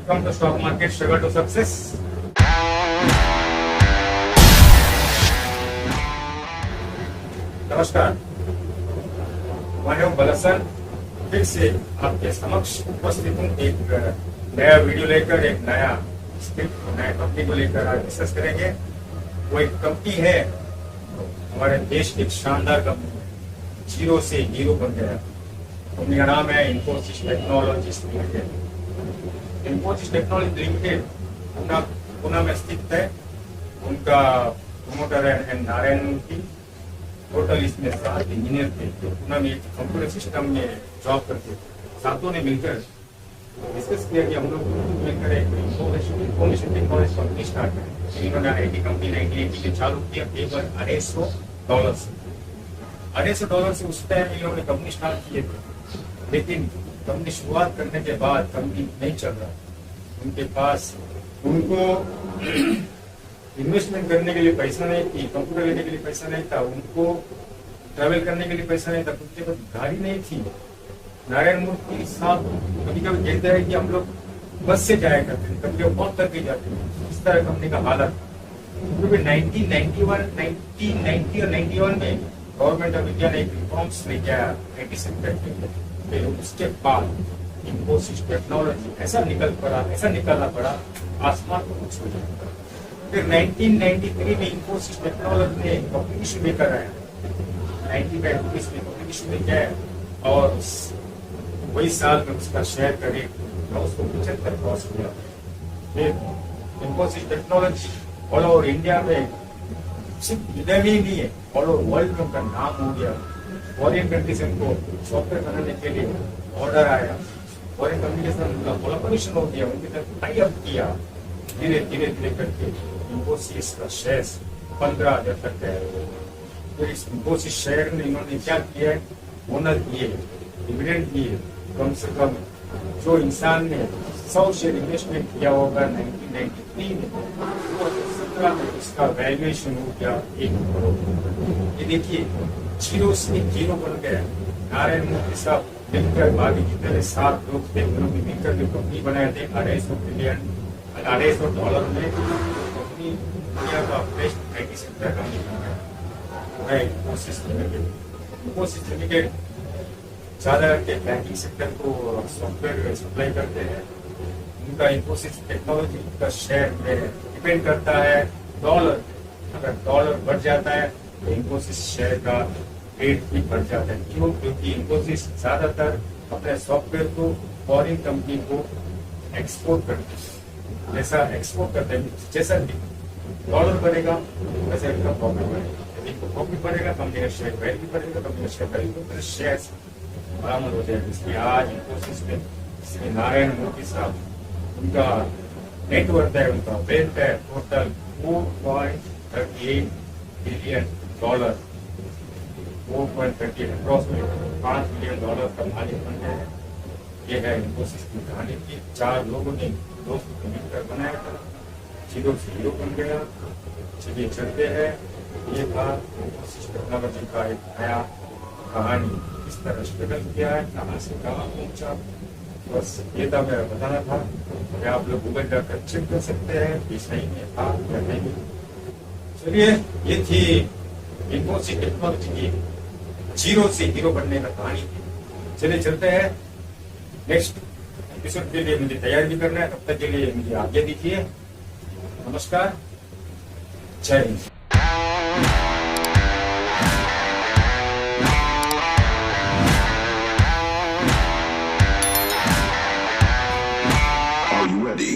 Welcome to Stock Market Struggle to Success. नमस्कार, मैं हूं बलसन, फिर से आपके समक्ष उपस्थित हूं एक नया वीडियो लेकर, एक नया स्क्रिप्ट, नया कंपनी को लेकर आज डिस्कस करेंगे। वो एक कंपनी है, हमारे देश की एक शानदार कंपनी है, जीरो से हीरो बन गया। कंपनी का नाम है Infosys technologies limited. Infosys technology limited Pune में स्थित है। उनका प्रोमोटर है नारायण मूर्ति। टोटल इसमें 7 इंजीनियर थे जो पुणे में कंप्यूटर सिस्टम में जॉब करते थे। सातों ने मिलकर डिस्कस किया कि हम लोग मिलकर एक इंफॉर्मेशन टेक्नोलॉजी कंपनी स्टार्ट करें। इन्होंने आईटी कंपनी 1980 में चालू किया, केवल $250 से। $250 से उस टाइम इन्होंने कंपनी स्टार्ट किए थे, लेकिन कंपनी शुरुआत करने के बाद कंपनी नहीं चल रहा। उनके पास उनको इन्वेस्टमेंट करने के लिए पैसा नहीं थी, कंप्यूटर लेने के लिए पैसा नहीं था, उनको ट्रैवल करने के लिए पैसा नहीं था, उनके पास गाड़ी नहीं थी। नारायण मूर्ति साहब कभी कभी कहते हैं कि हम लोग बस से जाया करते थे, कभी कभी बहुत थक जाते थे। इस तरह कंपनी का हालत, क्योंकि 1990 और 91 में गवर्नमेंट ऑफ इंडिया ने एक रिफॉर्म्स लेके आया आईटी सेक्टर के। फिर उसके बाद इन्फोसिस टेक्नोलॉजी ऐसा निकलना पड़ा आसमान को कुछ हो जाए। फिर 1993 में इन्फोसिस टेक्नोलॉजी ने कंपटीशन लेकर आया, 1991 में कंपटीशन लेके आया और वही साल में उसका शेयर का रेट 975 क्रॉस किया। फिर Infosys technology all over India में सिर्फ इंडिया में ही नहीं है, ऑल ओवर वर्ल्ड में उनका नाम हो गया। फॉरेन कंट्री से उनको सॉफ्टवेयर बनाने के लिए ऑर्डर आया, फॉरेन कंट्री के साथ उनका कोलैबोरेशन हो गया, उनके साथ टाई अप किया। धीरे धीरे करके इन्फोसिस का शेयर 15,000 तक गया। फिर इस इन्फोसिस शेयर में इन्होंने क्या किया है, बोनस दिए, डिविडेंड दिए। कम से कम जो इंसान ने 100 शेयर इन्वेस्टमेंट किया होगा 1993 में, 2017 में उसका वैल्यूएशन हो गया 1 करोड़। ये देखिए, जीरो से हीरो बन गया। नारायण मूर्ति साहब मिलकर, बाकी जितने 7 लोग थे उन्होंने मिलकर जो कंपनी बनाए थे $250 में कंपनी दुनिया का बेस्ट आईटी सेक्टर कंपनी बनाया। इन्फोसिस लिमिटेड ज्यादा करके बैंकिंग सेक्टर को सॉफ्टवेयर सप्लाई करते हैं। उनका इन्फोसिस टेक्नोलॉजी का शेयर में डिपेंड करता है डॉलर। अगर डॉलर बढ़ जाता है तो इन्फोसिस शेयर का रेट भी बढ़ जाता है। क्यों? क्योंकि इन्फोसिस ज्यादातर अपने सॉफ्टवेयर को फॉरेन कंपनी को एक्सपोर्ट करते हैं। जैसा एक्सपोर्ट करते हैं, जैसा डॉलर बढ़ेगा वैसे इनका प्रॉफिट बढ़ेगा। यदि इनको प्रॉफिट बढ़ेगा, कंपनी का शेयर वैल्यू बढ़ेगा, कंपनी का शेयर वैल्यू बढ़ेगा, शेयर बराबर हो जाएगा। इसलिए आज इन्फोसिस में श्री नारायण मूर्ति साहब, उनका नेटवर्थ है, उनका वेल्थ है टोटल $4.38 बिलियन, $4.38 अप्रॉक्सीमेट $5 बिलियन का मालिक बन गए हैं। ये है इन्फोसिस की कहानी की। 4 लोगों ने दोस्त को मिलकर बनाया था, जीरो से हीरो बन गया। चलिए चलते हैं, ये था इन्फोसिस टेक्नोलॉजी का एक नया कहानी, किस तरह स्ट्रगल किया है, कहाँ से कहाँ पहुंचा। बस ये था मेरा बताना था। क्या आप लोग गूगल जाकर चेक कर सकते हैं कि सही में था या नहीं। चलिए, ये थी इन्फोसिस टेक्नोलॉजी की जीरो से हीरो बनने का कहानी थी। चलिए चलते हैं, नेक्स्ट एपिसोड के लिए मुझे तैयारी भी करना है। तब तक के लिए मुझे आज्ञा दीजिए। नमस्कार, जय हिंद। Are you ready?